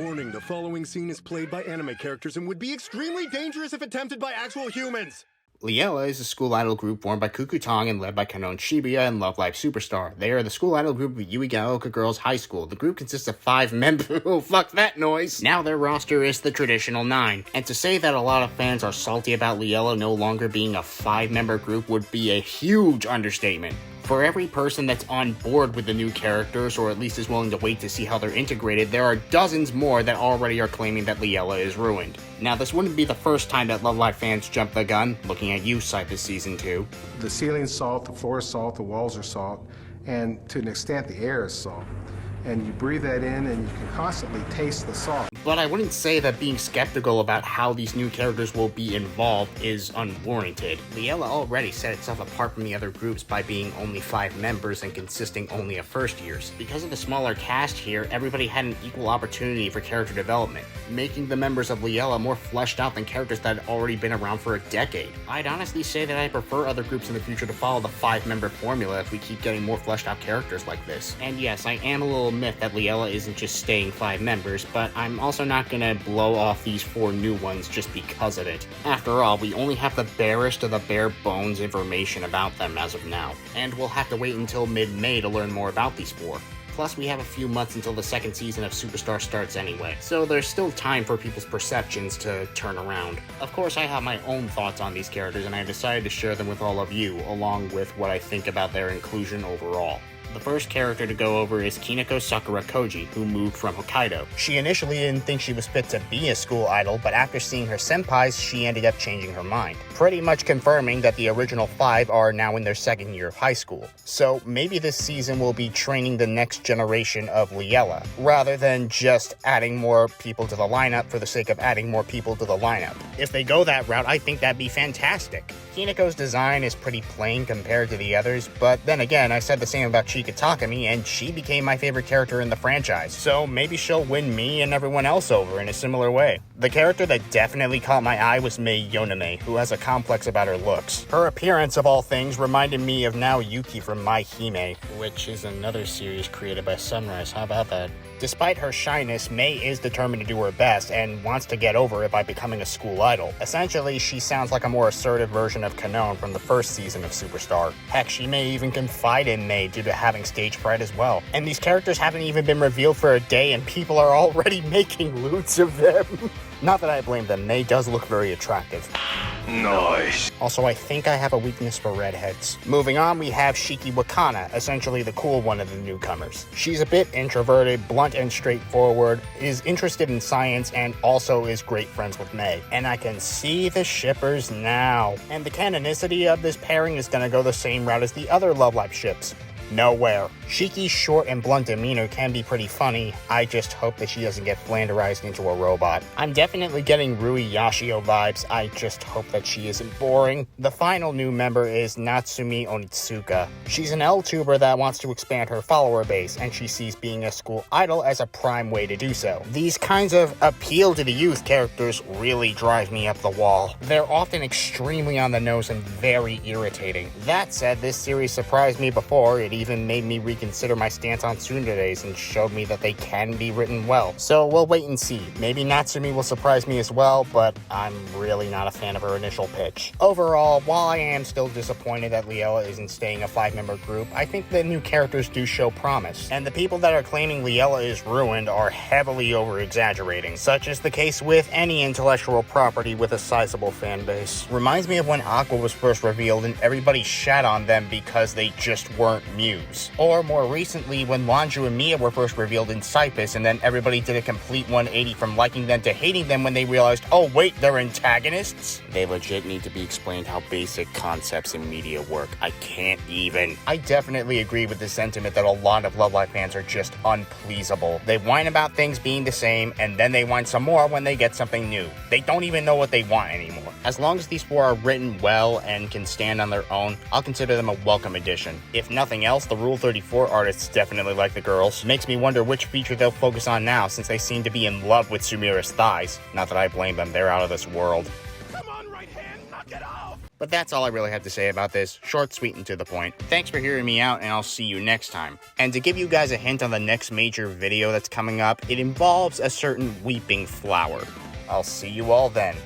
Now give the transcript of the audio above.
Warning, the following scene is played by anime characters and would be extremely dangerous if attempted by actual humans. Liella is a school idol group formed by Kukutong and led by Kanon Shibuya and Love Live Superstar. They are the school idol group of Yuigaoka Girls High School. The group consists of 5 members. Oh, fuck that noise! Now their roster is the traditional 9. And to say that a lot of fans are salty about Liella no longer being a 5-member group would be a huge understatement. For every person that's on board with the new characters, or at least is willing to wait to see how they're integrated, there are dozens more that already are claiming that Liella is ruined. Now, this wouldn't be the first time that Love Live fans jumped the gun, looking at you, SIFAS Season 2. The ceiling's salt, the floor is salt, the walls are salt, and to an extent the air is salt. And you breathe that in and you can constantly taste the salt. But I wouldn't say that being skeptical about how these new characters will be involved is unwarranted. Liella already set itself apart from the other groups by being only 5 members and consisting only of first years. Because of the smaller cast here, everybody had an equal opportunity for character development, making the members of Liella more fleshed out than characters that had already been around for a decade. I'd honestly say that I prefer other groups in the future to follow the 5-member formula if we keep getting more fleshed out characters like this. And yes, I am a little miffed that Liella isn't just staying 5 members, but I'm also not gonna blow off these 4 new ones just because of it. After all, we only have the barest of the bare bones information about them as of now, and we'll have to wait until mid-May to learn more about these 4. Plus, we have a few months until the second season of Superstar starts anyway, so there's still time for people's perceptions to turn around. Of course, I have my own thoughts on these characters, and I decided to share them with all of you, along with what I think about their inclusion overall. The first character to go over is Kineko Sakura Koji, who moved from Hokkaido. She initially didn't think she was fit to be a school idol, but after seeing her senpais, she ended up changing her mind, pretty much confirming that the original 5 are now in their second year of high school. So maybe this season will be training the next generation of Liella, rather than just adding more people to the lineup for the sake of adding more people to the lineup. If they go that route, I think that'd be fantastic. Kineko's design is pretty plain compared to the others, but then again, I said the same about Chika Takami, and she became my favorite character in the franchise, so maybe she'll win me and everyone else over in a similar way. The character that definitely caught my eye was Mei Yoneme, who has a complex about her looks. Her appearance, of all things, reminded me of Now Yuki from My Hime, which is another series created by Sunrise. How about that? Despite her shyness, Mei is determined to do her best and wants to get over it by becoming a school idol. Essentially, she sounds like a more assertive version of Kanon from the first season of Superstar. Heck, she may even confide in Mei due to having stage fright as well. And these characters haven't even been revealed for a day and people are already making lewds of them. Not that I blame them, Mei does look very attractive. Nice. Also, I think I have a weakness for redheads. Moving on, we have Shiki Wakana, essentially the cool one of the newcomers. She's a bit introverted, blunt and straightforward, is interested in science, and also is great friends with Mei. And I can see the shippers now. And the canonicity of this pairing is gonna go the same route as the other Love Live ships. Nowhere. Shiki's short and blunt demeanor can be pretty funny. I just hope that she doesn't get flanderized into a robot. I'm definitely getting Rui Yashio vibes. I just hope that she isn't boring. The final new member is Natsumi Onitsuka. She's an L-tuber that wants to expand her follower base, and she sees being a school idol as a prime way to do so. These kinds of appeal to the youth characters really drive me up the wall. They're often extremely on the nose and very irritating. That said, this series surprised me before. It even made me reconsider my stance on tsunderes and showed me that they can be written well. So we'll wait and see. Maybe Natsumi will surprise me as well, but I'm really not a fan of her initial pitch. Overall, while I am still disappointed that Liella isn't staying a 5-member group, I think the new characters do show promise. And the people that are claiming Liella is ruined are heavily over-exaggerating, such is the case with any intellectual property with a sizable fan base. Reminds me of when Aqua was first revealed and everybody shat on them because they just weren't Muse. Or more recently, when Lanzhu and Mia were first revealed in SIFAS, and then everybody did a complete 180 from liking them to hating them when they realized, oh wait, they're antagonists? They legit need to be explained how basic concepts in media work. I can't even. I definitely agree with the sentiment that a lot of Love Live fans are just unpleasable. They whine about things being the same, and then they whine some more when they get something new. They don't even know what they want anymore. As long as these 4 are written well and can stand on their own, I'll consider them a welcome addition. If nothing else, the Rule 34 artists definitely like the girls. Makes me wonder which feature they'll focus on now, since they seem to be in love with Sumire's thighs. Not that I blame them, they're out of this world. Come on, right hand, knock it off! But that's all I really have to say about this. Short, sweet, and to the point. Thanks for hearing me out, and I'll see you next time. And to give you guys a hint on the next major video that's coming up, it involves a certain weeping flower. I'll see you all then.